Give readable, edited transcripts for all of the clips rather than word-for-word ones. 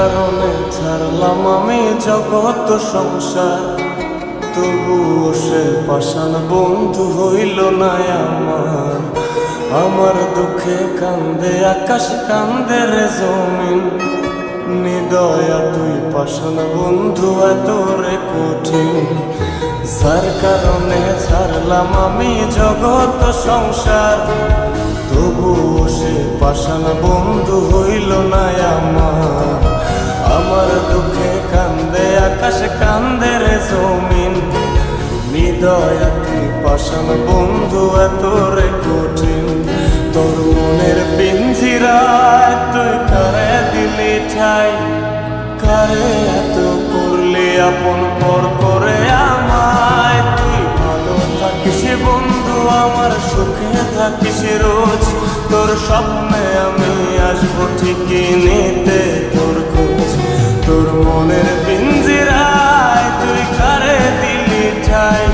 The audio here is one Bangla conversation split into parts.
কারণে ছাড়লাম আমি জগৎ সংসার, তবুও সে পাষাণ বন্ধু হইল না আমার। আমার দুঃখে কান্দে আকাশ, কান্দে রে জমিন, নিদয়া তুই পাষাণ বন্ধু এত রে কঠিন। যার কারণে ছাড়লাম আমি জগৎ সংসার, তবুও সে পাষাণ বন্ধু হইল না আমার। আমার দুঃখে কান্দে আকাশ, কান্দে রে জমিন, নিদয়া তুই পাষাণ বন্ধু এত রে কঠিন। তোর মনের পিঞ্জিরায় তুই কারে দিলি ঠাই, কারে এত করলি আপন পর করে আমায়। তুই ভালো থাকিস বন্ধু আমার, সুখে থাকিস রোজ, তোর স্বপ্নে আমি আসবো ঠিকই নিতে তোর খোঁজ। তোর মনের পিঞ্জিরায় তুই কারে দিলি ঠাই,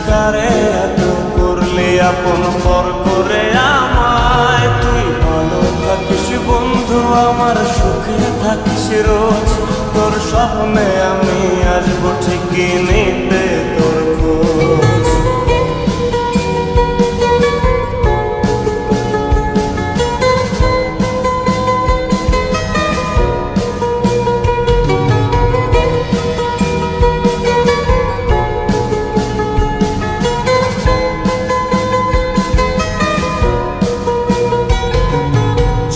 কারে এত করলি আপন পর করে আমায়। তুই ভালো থাকিস বন্ধু আমার, সুখে থাকিস রোজ, তোর স্বপ্নে আমি আসবো ঠিকই নিতে তোর খোঁজ।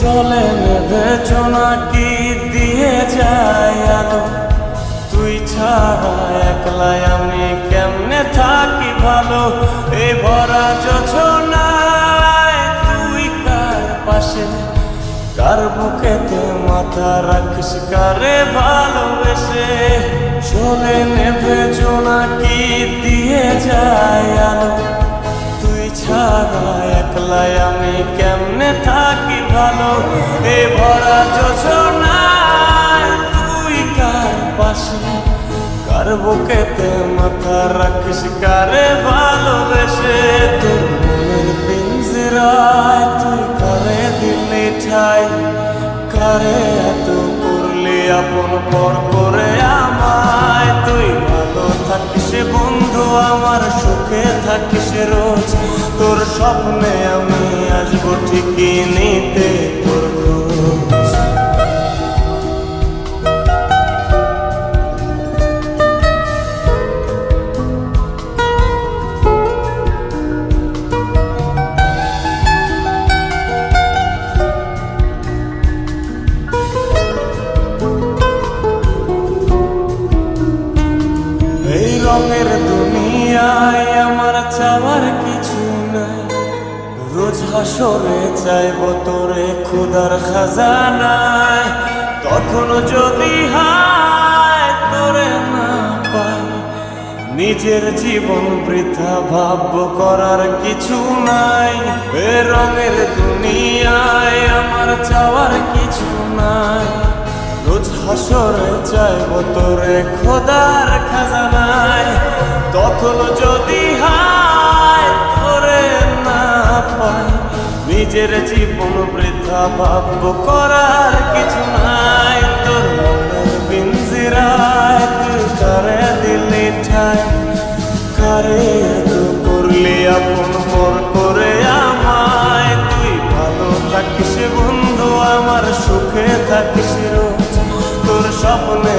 চলে নেবে জোনাকি দিয়ে যায় আলো, তুই ছাড়া একলাই আমি কেমনে থাকি ভালো। এই ভরা যোছনায় তুই কার পাশে, কার বুকেতে মাথা রাখিস, কারে ভালোবেসে। চলে নেবে জোনাকি দিয়ে যায় আলো, তুই ছাড়া একলাই আমি কেমনে থাকি ভালো। এ ভরা যোছনায় তুই কার পাশে, কার বুকেতে মাথা রাখিস, কারে ভালোবেসে। তোর মনের পিঞ্জিরায় তুই কারে দিলি ঠাই, কারে এত করলি আপন পর করে আমায়। তুই ভালো থাকিস বন্ধু আমার, সুখে থাকিস রোজ, তোর স্বপ্নে আমি আসবো ঠিকই নিতে তোর খোঁজ। এই রঙের দুনিয়ায় আমার চাওয়ার কিছু নাই, রোজ হাসরে চাইব তোরে ক্ষুধার খাজানায়। তখন যদি হায় তোরে না পাই, নিজের জীবন বৃথা ভাবব করার কিছু নাই। এ রঙের দুনিয়ায় আমার চাওয়ার কিছু নাই, রোজ হাসরে চাইব তোরে খোদার খাজানায়। তখন যদি হায় তোরে না পাই, নিজের জীবন বৃথা ভাবব করার কিছু নাই। তোর মনের পিঞ্জিরায় তুই কারে দিলি ঠাই, কারে এত করলি আপন পর করে আমায়। তুই ভালো থাকিস বন্ধু আমার, সুখে থাকিস রোজ, তোর স্বপ্নে